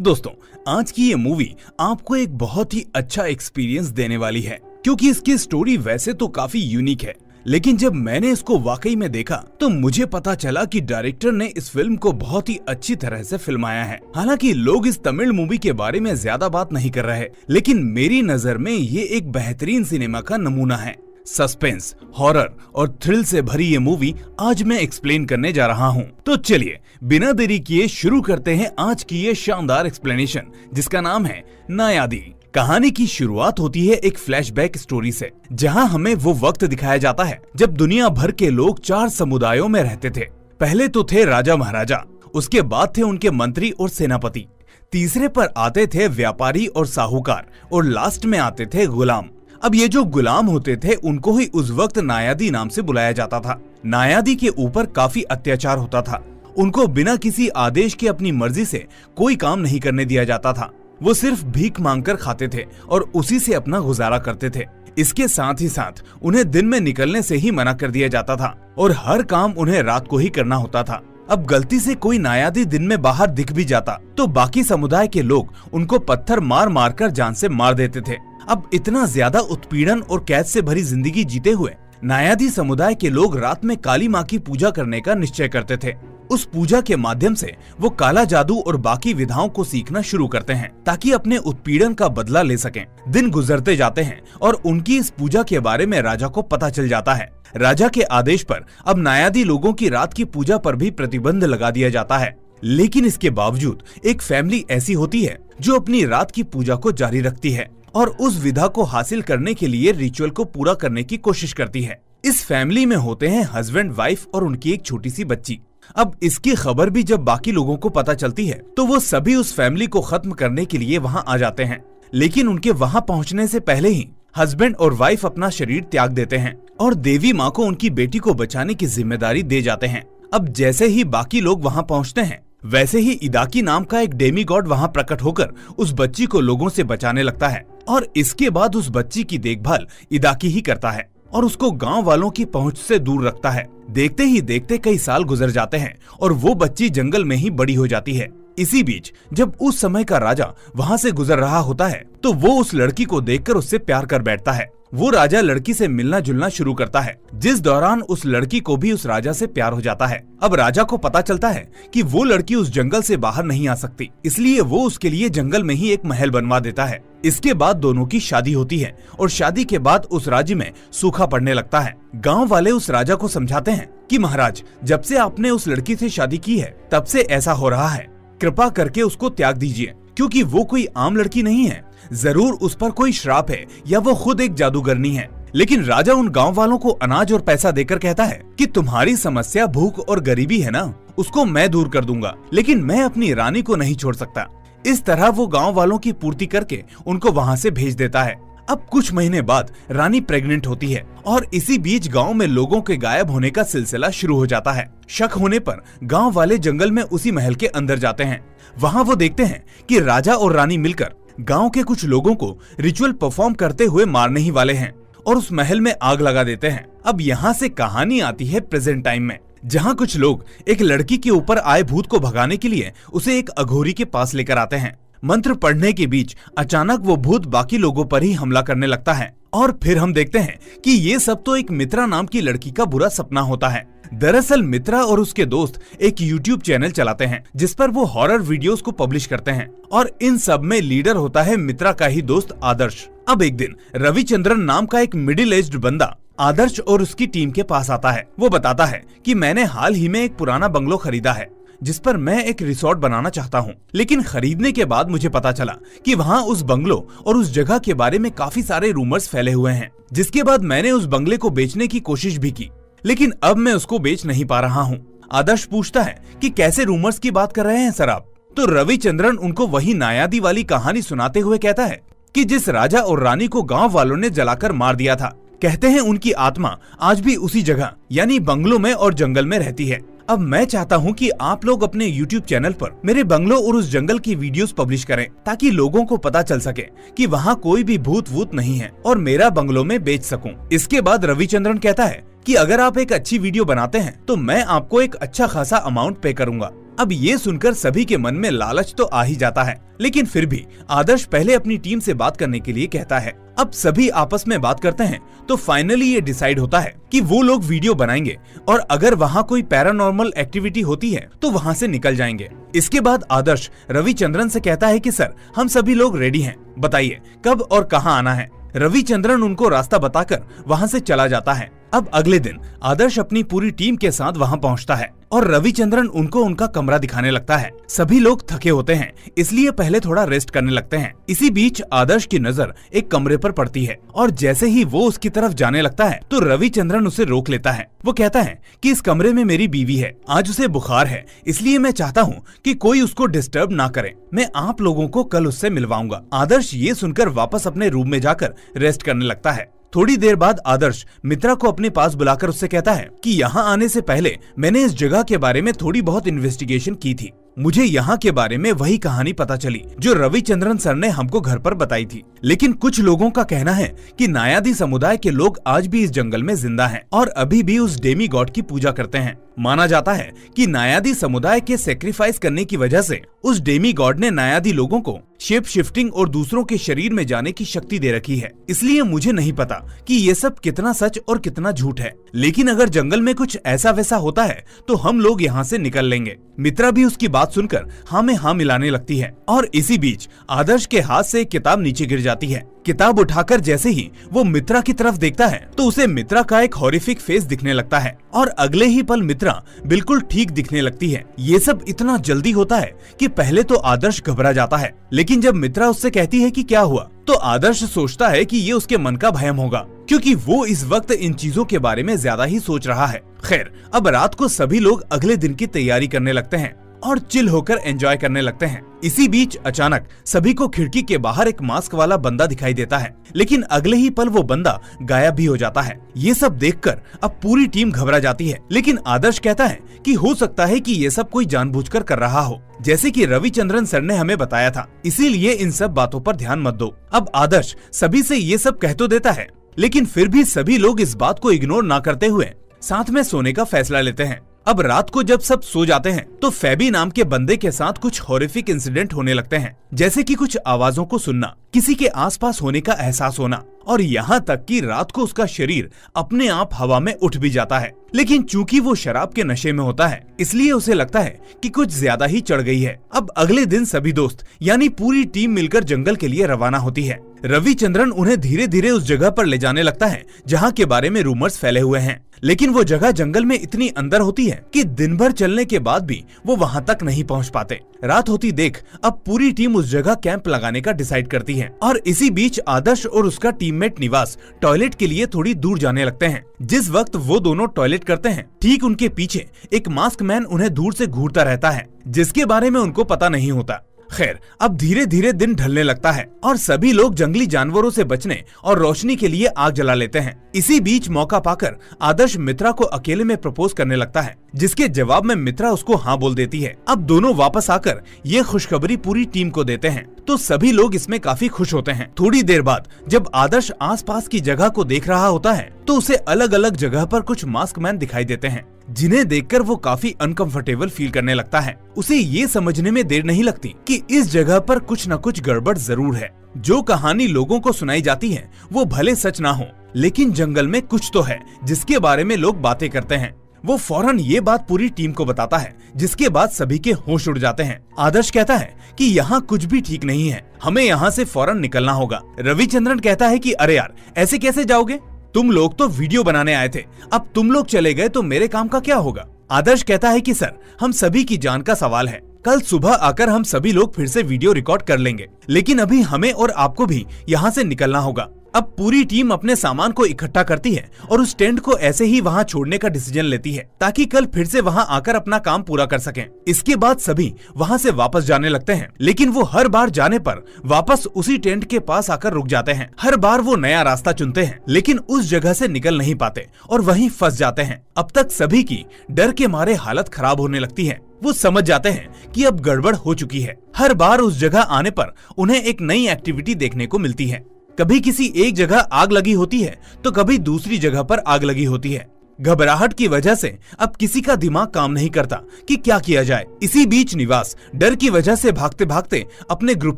दोस्तों, आज की ये मूवी आपको एक बहुत ही अच्छा एक्सपीरियंस देने वाली है, क्योंकि इसकी स्टोरी वैसे तो काफी यूनिक है, लेकिन जब मैंने इसको वाकई में देखा तो मुझे पता चला कि डायरेक्टर ने इस फिल्म को बहुत ही अच्छी तरह से फिल्माया है। हालांकि लोग इस तमिल मूवी के बारे में ज्यादा बात नहीं कर रहे, लेकिन मेरी नजर में ये एक बेहतरीन सिनेमा का नमूना है। सस्पेंस, हॉरर और थ्रिल से भरी ये मूवी आज मैं एक्सप्लेन करने जा रहा हूँ। तो चलिए बिना देरी किए शुरू करते हैं आज की ये शानदार एक्सप्लेनेशन, जिसका नाम है नायादी। कहानी की शुरुआत होती है एक फ्लैशबैक स्टोरी से, जहां हमें वो वक्त दिखाया जाता है जब दुनिया भर के लोग 4 समुदायों में रहते थे। पहले तो थे राजा महाराजा, उसके बाद थे उनके मंत्री और सेनापति, तीसरे पर आते थे व्यापारी और साहूकार, और लास्ट में आते थे गुलाम। अब ये जो गुलाम होते थे उनको ही उस वक्त नायादी नाम से बुलाया जाता था। नायादी के ऊपर काफी अत्याचार होता था। उनको बिना किसी आदेश के अपनी मर्जी से कोई काम नहीं करने दिया जाता था। वो सिर्फ भीख मांगकर खाते थे और उसी से अपना गुजारा करते थे। इसके साथ ही साथ उन्हें दिन में निकलने से ही मना कर दिया जाता था और हर काम उन्हें रात को ही करना होता था। अब गलती से कोई नायादी दिन में बाहर दिख भी जाता तो बाकी समुदाय के लोग उनको पत्थर मार मार कर जान से मार देते थे। अब इतना ज्यादा उत्पीड़न और कैद से भरी जिंदगी जीते हुए नायादी समुदाय के लोग रात में काली माँ की पूजा करने का निश्चय करते थे। उस पूजा के माध्यम से वो काला जादू और बाकी विधाओं को सीखना शुरू करते हैं, ताकि अपने उत्पीड़न का बदला ले सकें। दिन गुजरते जाते हैं और उनकी इस पूजा के बारे में राजा को पता चल जाता है। राजा के आदेश पर अब नायादी लोगों की रात की पूजा पर भी प्रतिबंध लगा दिया जाता है। लेकिन इसके बावजूद एक फैमिली ऐसी होती है जो अपनी रात की पूजा को जारी रखती है और उस विधा को हासिल करने के लिए रिचुअल को पूरा करने की कोशिश करती है। इस फैमिली में होते हैं हस्बैंड, वाइफ और उनकी एक छोटी सी बच्ची। अब इसकी खबर भी जब बाकी लोगों को पता चलती है तो वो सभी उस फैमिली को खत्म करने के लिए वहाँ आ जाते हैं। लेकिन उनके वहाँ पहुँचने से पहले ही हस्बैंड और वाइफ अपना शरीर त्याग देते हैं और देवी माँ को उनकी बेटी को बचाने की जिम्मेदारी दे जाते हैं। अब जैसे ही बाकी लोग वहाँ पहुँचते हैं, वैसे ही इदाकी नाम का एक डेमी गॉड वहाँ प्रकट होकर उस बच्ची को लोगों से बचाने लगता है और इसके बाद उस बच्ची की देखभाल इदाकी ही करता है और उसको गांव वालों की पहुंच से दूर रखता है। देखते ही देखते कई साल गुजर जाते हैं और वो बच्ची जंगल में ही बड़ी हो जाती है। इसी बीच जब उस समय का राजा वहाँ से गुजर रहा होता है तो वो उस लड़की को देखकर उससे प्यार कर बैठता है। वो राजा लड़की से मिलना जुलना शुरू करता है, जिस दौरान उस लड़की को भी उस राजा से प्यार हो जाता है। अब राजा को पता चलता है कि वो लड़की उस जंगल से बाहर नहीं आ सकती, इसलिए वो उसके लिए जंगल में ही एक महल बनवा देता है। इसके बाद दोनों की शादी होती है और शादी के बाद उस राज्य में सूखा पड़ने लगता है। गाँव वाले उस राजा को समझाते हैं कि महाराज, जब से आपने उस लड़की से शादी की है तब से ऐसा हो रहा है, कृपा करके उसको त्याग दीजिए, क्योंकि वो कोई आम लड़की नहीं है। जरूर उस पर कोई श्राप है या वो खुद एक जादूगरनी है। लेकिन राजा उन गांव वालों को अनाज और पैसा देकर कहता है कि तुम्हारी समस्या भूख और गरीबी है ना, उसको मैं दूर कर दूंगा, लेकिन मैं अपनी रानी को नहीं छोड़ सकता। इस तरह वो गांव वालों की पूर्ति करके उनको वहां से भेज देता है। अब कुछ महीने बाद रानी प्रेग्नेंट होती है और इसी बीच गांव में लोगों के गायब होने का सिलसिला शुरू हो जाता है। शक होने पर गांव वाले जंगल में उसी महल के अंदर जाते हैं। वहां वो देखते हैं कि राजा और रानी मिलकर गांव के कुछ लोगों को रिचुअल परफॉर्म करते हुए मारने ही वाले हैं और उस महल में आग लगा देते हैं। अब यहाँ से कहानी आती है प्रेजेंट टाइम में, जहाँ कुछ लोग एक लड़की के ऊपर आए भूत को भगाने के लिए उसे एक अघोरी के पास लेकर आते हैं। मंत्र पढ़ने के बीच अचानक वो भूत बाकी लोगों पर ही हमला करने लगता है और फिर हम देखते हैं कि ये सब तो एक मित्रा नाम की लड़की का बुरा सपना होता है। दरअसल मित्रा और उसके दोस्त एक YouTube चैनल चलाते हैं जिस पर वो हॉरर वीडियोस को पब्लिश करते हैं और इन सब में लीडर होता है मित्रा का ही दोस्त आदर्श। अब एक दिन रविचंद्रन नाम का एक मिडिल एज्ड बंदा आदर्श और उसकी टीम के पास आता है। वो बताता है कि मैंने हाल ही में एक पुराना बंगलो खरीदा है जिस पर मैं एक रिसोर्ट बनाना चाहता हूँ, लेकिन खरीदने के बाद मुझे पता चला कि वहाँ उस बंगलो और उस जगह के बारे में काफी सारे रूमर्स फैले हुए हैं। जिसके बाद मैंने उस बंगले को बेचने की कोशिश भी की, लेकिन अब मैं उसको बेच नहीं पा रहा हूँ। आदर्श पूछता है कि कैसे रूमर्स की बात कर रहे हैं सर आप? तो रविचंद्रन उनको वही नायादी वाली कहानी सुनाते हुए कहता है कि जिस राजा और रानी को गाँव वालों ने जलाकर मार दिया था, कहते हैं उनकी आत्मा आज भी उसी जगह यानी बंगलों में और जंगल में रहती है। अब मैं चाहता हूँ कि आप लोग अपने YouTube चैनल पर मेरे बंगलों और उस जंगल की वीडियोस पब्लिश करें, ताकि लोगों को पता चल सके कि वहाँ कोई भी भूत वूत नहीं है और मेरा बंगलों में बेच सकूं। इसके बाद रविचंद्रन कहता है कि अगर आप एक अच्छी वीडियो बनाते हैं तो मैं आपको एक अच्छा खासा अमाउंट पे करूंगा। अब ये सुनकर सभी के मन में लालच तो आ ही जाता है, लेकिन फिर भी आदर्श पहले अपनी टीम से बात करने के लिए कहता है। अब सभी आपस में बात करते हैं तो फाइनली ये डिसाइड होता है कि वो लोग वीडियो बनाएंगे और अगर वहाँ कोई पैरानॉर्मल एक्टिविटी होती है तो वहाँ से निकल जाएंगे। इसके बाद आदर्श रविचंद्रन से कहता है कि सर, हम सभी लोग रेडी हैं, बताइए कब और कहाँ आना है। रविचंद्रन उनको रास्ता बताकर वहाँ से चला जाता है। अब अगले दिन आदर्श अपनी पूरी टीम के साथ वहाँ पहुँचता है और रविचंद्रन उनको उनका कमरा दिखाने लगता है। सभी लोग थके होते हैं, इसलिए पहले थोड़ा रेस्ट करने लगते हैं। इसी बीच आदर्श की नजर एक कमरे पर पड़ती है और जैसे ही वो उसकी तरफ जाने लगता है तो रविचंद्रन उसे रोक लेता है। वो कहता है कि इस कमरे में मेरी बीवी है, आज उसे बुखार है, इसलिए मैं चाहता हूँ कि कोई उसको डिस्टर्ब ना करे। मैं आप लोगों को कल उससे मिलवाऊंगा। आदर्श ये सुनकर वापस अपने रूम में जाकर रेस्ट करने लगता है। थोड़ी देर बाद आदर्श मित्रा को अपने पास बुलाकर उससे कहता है कि यहाँ आने से पहले मैंने इस जगह के बारे में थोड़ी बहुत इन्वेस्टिगेशन की थी। मुझे यहाँ के बारे में वही कहानी पता चली जो रविचंद्रन सर ने हमको घर पर बताई थी। लेकिन कुछ लोगों का कहना है कि नायादी समुदाय के लोग आज भी इस जंगल में जिंदा हैं और अभी भी उस डेमी गॉड की पूजा करते हैं। माना जाता है कि नायादी समुदाय के सेक्रीफाइस करने की वजह से उस डेमी गॉड ने नायादी लोगों को शेप शिफ्टिंग और दूसरों के शरीर में जाने की शक्ति दे रखी है। इसलिए मुझे नहीं पता कि ये सब कितना सच और कितना झूठ है, लेकिन अगर जंगल में कुछ ऐसा वैसा होता है तो हम लोग यहाँ से निकल लेंगे। मित्रा भी उसकी बात सुनकर हाँ में हाँ मिलाने लगती है और इसी बीच आदर्श के हाथ से एक किताब नीचे गिर जाती है। किताब उठाकर जैसे ही वो मित्रा की तरफ देखता है तो उसे मित्रा का एक हॉरिफिक फेस दिखने लगता है और अगले ही पल मित्रा बिल्कुल ठीक दिखने लगती है। ये सब इतना जल्दी होता है कि पहले तो आदर्श घबरा जाता है, लेकिन जब मित्रा उससे कहती है कि क्या हुआ तो आदर्श सोचता है कि ये उसके मन का भ्रम होगा, क्योंकि वो इस वक्त इन चीजों के बारे में ज्यादा ही सोच रहा है। खैर, अब रात को सभी लोग अगले दिन की तैयारी करने लगते हैं और चिल होकर एंजॉय करने लगते हैं। इसी बीच अचानक सभी को खिड़की के बाहर एक मास्क वाला बंदा दिखाई देता है, लेकिन अगले ही पल वो बंदा गायब भी हो जाता है। ये सब देखकर अब पूरी टीम घबरा जाती है, लेकिन आदर्श कहता है कि हो सकता है कि ये सब कोई जानबूझकर कर रहा हो, जैसे कि रविचंद्रन सर ने हमें बताया था, इसीलिए इन सब बातों पर ध्यान मत दो। अब आदर्श सभी से ये सब कह तो देता है, लेकिन फिर भी सभी लोग इस बात को इग्नोर ना करते हुए साथ में सोने का फैसला लेते हैं। अब रात को जब सब सो जाते हैं तो फेबी नाम के बंदे के साथ कुछ हॉरिफिक इंसिडेंट होने लगते हैं, जैसे कि कुछ आवाजों को सुनना, किसी के आसपास होने का एहसास होना और यहाँ तक कि रात को उसका शरीर अपने आप हवा में उठ भी जाता है। लेकिन चूंकि वो शराब के नशे में होता है, इसलिए उसे लगता है कि कुछ ज्यादा ही चढ़ गई है। अब अगले दिन सभी दोस्त यानी पूरी टीम मिलकर जंगल के लिए रवाना होती है। रविचंद्रन उन्हें धीरे धीरे उस जगह पर ले जाने लगता है जहाँ के बारे में रूमर्स फैले हुए हैं, लेकिन वो जगह जंगल में इतनी अंदर होती है कि दिन भर चलने के बाद भी वो वहाँ तक नहीं पहुँच पाते। रात होती देख अब पूरी टीम उस जगह कैंप लगाने का डिसाइड करती है और इसी बीच आदर्श और उसका टीममेट निवास टॉयलेट के लिए थोड़ी दूर जाने लगते हैं। जिस वक्त वो दोनों टॉयलेट करते हैं, ठीक उनके पीछे एक मास्क मैन उन्हें दूर से घूरता रहता है, जिसके बारे में उनको पता नहीं होता। खैर, अब धीरे धीरे दिन ढलने लगता है और सभी लोग जंगली जानवरों से बचने और रोशनी के लिए आग जला लेते हैं। इसी बीच मौका पाकर आदर्श मित्रा को अकेले में प्रपोज करने लगता है, जिसके जवाब में मित्रा उसको हाँ बोल देती है। अब दोनों वापस आकर ये खुशखबरी पूरी टीम को देते हैं तो सभी लोग इसमें काफी खुश होते हैं। थोड़ी देर बाद जब आदर्श आसपास की जगह को देख रहा होता है तो उसे अलग अलग जगह पर कुछ मास्क मैन दिखाई देते हैं, जिन्हें देखकर वो काफी अनकंफर्टेबल फील करने लगता है। उसे ये समझने में देर नहीं लगती कि इस जगह पर कुछ न कुछ गड़बड़ जरूर है। जो कहानी लोगों को सुनाई जाती है वो भले सच ना हो, लेकिन जंगल में कुछ तो है जिसके बारे में लोग बातें करते हैं। वो फौरन ये बात पूरी टीम को बताता है, जिसके बाद सभी के होश उड़ जाते हैं। आदर्श कहता है कि यहाँ कुछ भी ठीक नहीं है, हमें यहाँ से फौरन निकलना होगा। रविचंद्रन कहता है कि अरे यार, ऐसे कैसे जाओगे? तुम लोग तो वीडियो बनाने आए थे, अब तुम लोग चले गए तो मेरे काम का क्या होगा? आदर्श कहता है कि सर, हम सभी की जान का सवाल है, कल सुबह आकर हम सभी लोग फिर से वीडियो रिकॉर्ड कर लेंगे, लेकिन अभी हमें और आपको भी यहाँ से निकलना होगा। अब पूरी टीम अपने सामान को इकट्ठा करती है और उस टेंट को ऐसे ही वहाँ छोड़ने का डिसीजन लेती है, ताकि कल फिर से वहाँ आकर अपना काम पूरा कर सकें। इसके बाद सभी वहाँ से वापस जाने लगते हैं, लेकिन वो हर बार जाने पर वापस उसी टेंट के पास आकर रुक जाते हैं। हर बार वो नया रास्ता चुनते हैं, लेकिन उस जगह से निकल नहीं पाते और वहीं फंस जाते हैं। अब तक सभी की डर के मारे हालत खराब होने लगती है। वो समझ जाते हैं कि अब गड़बड़ हो चुकी है। हर बार उस जगह आने पर उन्हें एक नई एक्टिविटी देखने को मिलती है। कभी किसी एक जगह आग लगी होती है तो कभी दूसरी जगह पर आग लगी होती है। घबराहट की वजह से अब किसी का दिमाग काम नहीं करता कि क्या किया जाए। इसी बीच निवास डर की वजह से भागते भागते अपने ग्रुप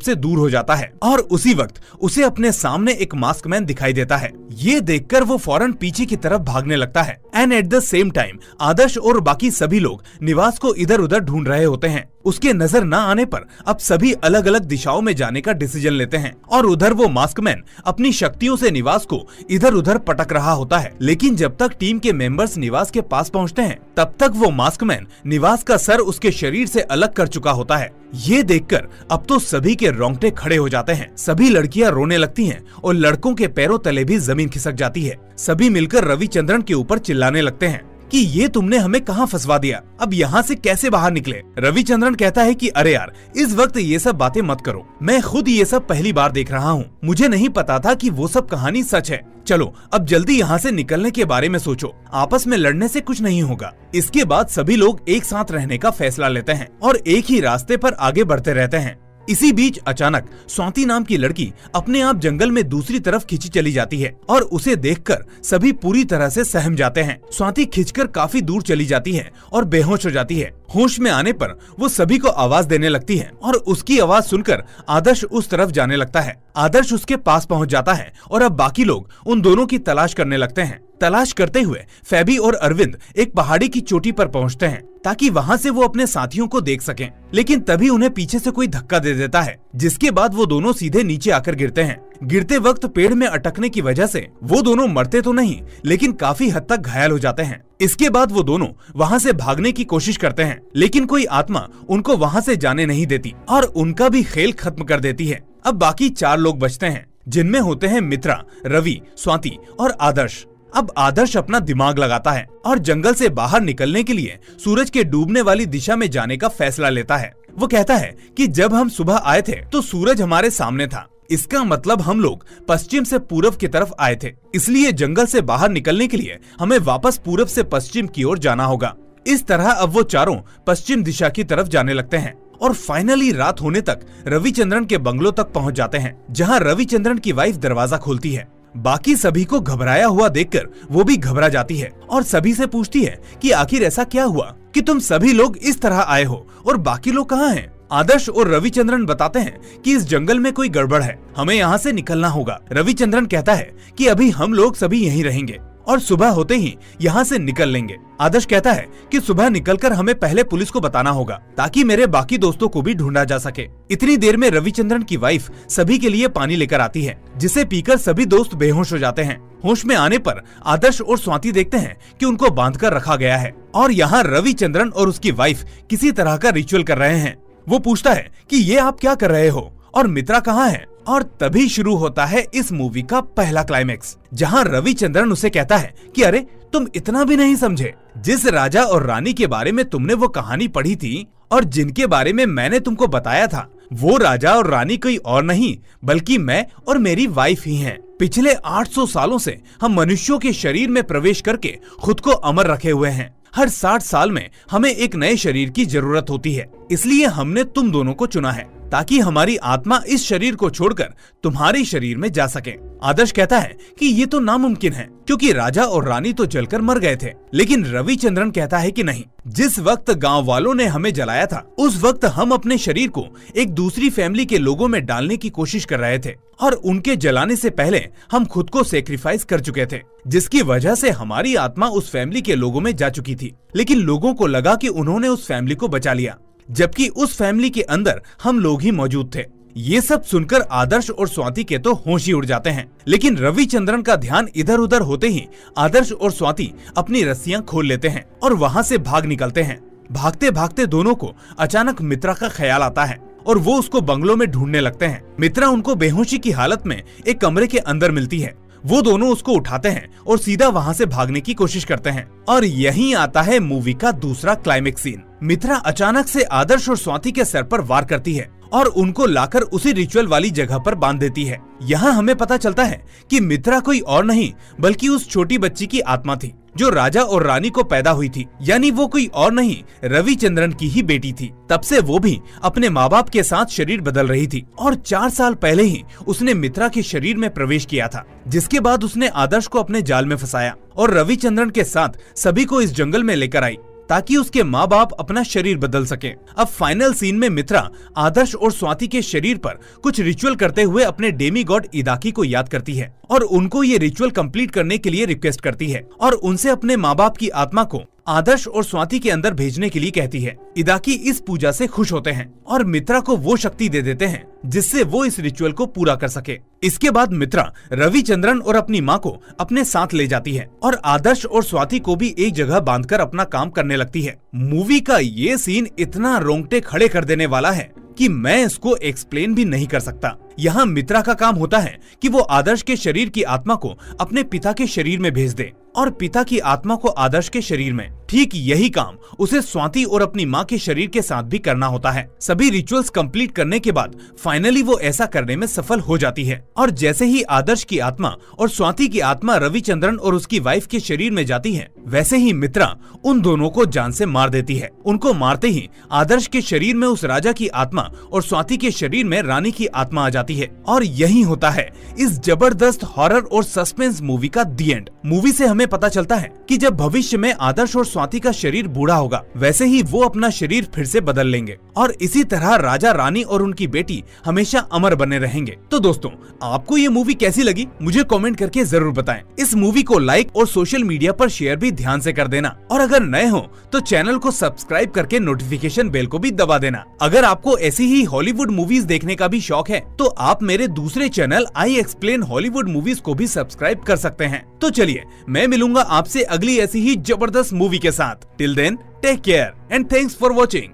से दूर हो जाता है और उसी वक्त उसे अपने सामने एक मास्क मैन दिखाई देता है। ये देखकर वो फौरन पीछे की तरफ भागने लगता है। And at the same time Adarsh और बाकी सभी लोग निवास को इधर उधर ढूंढ रहे होते हैं। उसके नजर न आने पर अब सभी अलग अलग दिशाओं में जाने का डिसीजन लेते हैं और उधर वो मास्कमैन अपनी शक्तियों से निवास को इधर उधर पटक रहा होता है। लेकिन जब तक टीम के मेंबर्स निवास के पास पहुंचते हैं तब तक वो मास्कमैन निवास का सर उसके शरीर से अलग कर चुका होता है। ये देखकर अब तो सभी के रोंगटे खड़े हो जाते हैं। सभी लड़कियां रोने लगती हैं और लड़कों के पैरों तले भी जमीन खिसक जाती है। सभी मिलकर रविचंद्रन के ऊपर चिल्लाने लगते हैं कि ये तुमने हमें कहाँ फंसवा दिया, अब यहाँ से कैसे बाहर निकले। रविचंद्रन कहता है कि अरे यार, इस वक्त ये सब बातें मत करो, मैं खुद ये सब पहली बार देख रहा हूँ, मुझे नहीं पता था कि वो सब कहानी सच है। चलो अब जल्दी यहाँ से निकलने के बारे में सोचो, आपस में लड़ने से कुछ नहीं होगा। इसके बाद सभी लोग एक साथ रहने का फैसला लेते हैं और एक ही रास्ते पर आगे बढ़ते रहते हैं। इसी बीच अचानक स्वाति नाम की लड़की अपने आप जंगल में दूसरी तरफ खींची चली जाती है और उसे देखकर सभी पूरी तरह से सहम जाते हैं। स्वाति खिंचकर काफी दूर चली जाती है और बेहोश हो जाती है। होश में आने पर वो सभी को आवाज देने लगती है और उसकी आवाज सुनकर आदर्श उस तरफ जाने लगता है। आदर्श उसके पास पहुंच जाता है और अब बाकी लोग उन दोनों की तलाश करने लगते हैं। तलाश करते हुए फैबी और अरविंद एक पहाड़ी की चोटी पर पहुंचते हैं ताकि वहां से वो अपने साथियों को देख सकें। लेकिन तभी उन्हें पीछे से कोई धक्का दे देता है, जिसके बाद वो दोनों सीधे नीचे आकर गिरते हैं। गिरते वक्त पेड़ में अटकने की वजह से वो दोनों मरते तो नहीं, लेकिन काफी हद तक घायल हो जाते हैं। इसके बाद वो दोनों वहां से भागने की कोशिश करते हैं, लेकिन कोई आत्मा उनको वहां से जाने नहीं देती और उनका भी खेल खत्म कर देती है। अब बाकी 4 लोग बचते हैं, जिनमें होते हैं मित्रा, रवि, स्वाति और आदर्श। अब आदर्श अपना दिमाग लगाता है और जंगल से बाहर निकलने के लिए सूरज के डूबने वाली दिशा में जाने का फैसला लेता है। वो कहता है कि जब हम सुबह आए थे तो सूरज हमारे सामने था, इसका मतलब हम लोग पश्चिम से पूरब की तरफ आए थे, इसलिए जंगल से बाहर निकलने के लिए हमें वापस पूरब से पश्चिम की ओर जाना होगा। इस तरह अब वो चारों पश्चिम दिशा की तरफ जाने लगते हैं और फाइनली रात होने तक रविचंद्रन के बंगलो तक पहुंच जाते हैं, जहां रविचंद्रन की वाइफ दरवाजा खोलती है। बाकी सभी को घबराया हुआ देखकर वो भी घबरा जाती है और सभी से पूछती है कि आखिर ऐसा क्या हुआ कि तुम सभी लोग इस तरह आए हो और बाकी लोग कहाँ हैं? आदर्श और रविचंद्रन बताते हैं कि इस जंगल में कोई गड़बड़ है, हमें यहाँ से निकलना होगा। रविचंद्रन कहता है कि अभी हम लोग सभी यहीं रहेंगे और सुबह होते ही यहाँ से निकल लेंगे। आदर्श कहता है कि सुबह निकलकर हमें पहले पुलिस को बताना होगा ताकि मेरे बाकी दोस्तों को भी ढूंढा जा सके। इतनी देर में रविचंद्रन की वाइफ सभी के लिए पानी लेकर आती है, जिसे पीकर सभी दोस्त बेहोश हो जाते हैं। होश में आने पर आदर्श और स्वाति देखते हैं कि उनको बांधकर रखा गया है और यहाँ रविचंद्रन और उसकी वाइफ किसी तरह का रिचुअल कर रहे हैं। वो पूछता है कि ये आप क्या कर रहे हो और मित्रा कहाँ है? और तभी शुरू होता है इस मूवी का पहला क्लाइमेक्स, जहां रविचंद्रन उसे कहता है कि अरे तुम इतना भी नहीं समझे, जिस राजा और रानी के बारे में तुमने वो कहानी पढ़ी थी और जिनके बारे में मैंने तुमको बताया था, वो राजा और रानी कोई और नहीं बल्कि मैं और मेरी वाइफ ही हैं। पिछले 800 सालों से हम मनुष्यों के शरीर में प्रवेश करके खुद को अमर रखे हुए हैं। हर 60 साल में हमें एक नए शरीर की जरूरत होती है, इसलिए हमने तुम दोनों को चुना है ताकि हमारी आत्मा इस शरीर को छोड़कर तुम्हारे शरीर में जा सके। आदर्श कहता है कि ये तो नामुमकिन है क्योंकि राजा और रानी तो जलकर मर गए थे, लेकिन रविचंद्रन कहता है कि नहीं, जिस वक्त गांव वालों ने हमें जलाया था उस वक्त हम अपने शरीर को एक दूसरी फैमिली के लोगों में डालने की कोशिश कर रहे थे और उनके जलाने से पहले हम खुद को सेक्रीफाइस कर चुके थे, जिसकी वजह से हमारी आत्मा उस फैमिली के लोगों में जा चुकी थी। लेकिन लोगों को लगा कि उन्होंने उस फैमिली को बचा लिया, जबकि उस फैमिली के अंदर हम लोग ही मौजूद थे। ये सब सुनकर आदर्श और स्वाति के तो होश ही उड़ जाते हैं, लेकिन रविचंद्रन का ध्यान इधर उधर होते ही आदर्श और स्वाति अपनी रस्सियां खोल लेते हैं और वहां से भाग निकलते हैं। भागते भागते दोनों को अचानक मित्रा का ख्याल आता है और वो उसको बंगलों में ढूंढने लगते हैं। मित्रा उनको बेहोशी की हालत में एक कमरे के अंदर मिलती है। वो दोनों उसको उठाते हैं और सीधा वहां से भागने की कोशिश करते हैं और यहीं आता है मूवी का दूसरा क्लाइमेक्स सीन। मित्रा अचानक से आदर्श और स्वाति के सर पर वार करती है और उनको लाकर उसी रिचुअल वाली जगह पर बांध देती है। यहाँ हमें पता चलता है कि मित्रा कोई और नहीं बल्कि उस छोटी बच्ची की आत्मा थी जो राजा और रानी को पैदा हुई थी, यानी वो कोई और नहीं रविचंद्रन की ही बेटी थी। तब से वो भी अपने माँ बाप के साथ शरीर बदल रही थी और 4 साल पहले ही उसने मित्रा के शरीर में प्रवेश किया था, जिसके बाद उसने आदर्श को अपने जाल में फंसाया और रविचंद्रन के साथ सभी को इस जंगल में लेकर आई ताकि उसके माँ बाप अपना शरीर बदल सके। अब फाइनल सीन में मित्रा आदर्श और स्वाति के शरीर पर कुछ रिचुअल करते हुए अपने डेमी गॉड इदाकी को याद करती है और उनको ये रिचुअल कंप्लीट करने के लिए रिक्वेस्ट करती है और उनसे अपने माँ बाप की आत्मा को आदर्श और स्वाति के अंदर भेजने के लिए कहती है। इदाकी इस पूजा से खुश होते हैं और मित्रा को वो शक्ति दे देते हैं जिससे वो इस रिचुअल को पूरा कर सके। इसके बाद मित्रा रविचंद्रन और अपनी माँ को अपने साथ ले जाती है और आदर्श और स्वाति को भी एक जगह बांधकर अपना काम करने लगती है। मूवी का ये सीन इतना रोंगटे खड़े कर देने वाला है कि मैं इसको एक्सप्लेन भी नहीं कर सकता। यहाँ मित्रा का काम होता है कि वो आदर्श के शरीर की आत्मा को अपने पिता के शरीर में भेज दे और पिता की आत्मा को आदर्श के शरीर में। ठीक यही काम उसे स्वाति और अपनी माँ के शरीर के साथ भी करना होता है। सभी रिचुअल्स कंप्लीट करने के बाद फाइनली वो ऐसा करने में सफल हो जाती है और जैसे ही आदर्श की आत्मा और स्वाति की आत्मा रविचंद्रन और उसकी वाइफ के शरीर में जाती है, वैसे ही मित्रा उन दोनों को जान से मार देती है। उनको मारते ही आदर्श के शरीर में उस राजा की आत्मा और स्वाति के शरीर में रानी की आत्मा आ जाती है और यही होता है इस जबरदस्त हॉरर और सस्पेंस मूवी का दी एंड। मूवी से हमें पता चलता है कि जब भविष्य में आदर्श और स्वाति का शरीर बूढ़ा होगा, वैसे ही वो अपना शरीर फिर से बदल लेंगे और इसी तरह राजा रानी और उनकी बेटी हमेशा अमर बने रहेंगे। तो दोस्तों, आपको ये मूवी कैसी लगी मुझे कमेंट करके जरूर बताएं। इस मूवी को लाइक और सोशल मीडिया पर शेयर भी ध्यान से कर देना और अगर नए हो तो चैनल को सब्सक्राइब करके नोटिफिकेशन बेल को भी दबा देना। अगर आपको ऐसी ही हॉलीवुड मूवीज देखने का भी शौक है तो आप मेरे दूसरे channel I explain Hollywood movies को भी सब्सक्राइब कर सकते हैं। तो चलिए, मैं मिलूंगा आपसे अगली ऐसी ही जबरदस्त मूवी के साथ। Till then, take care and thanks for watching.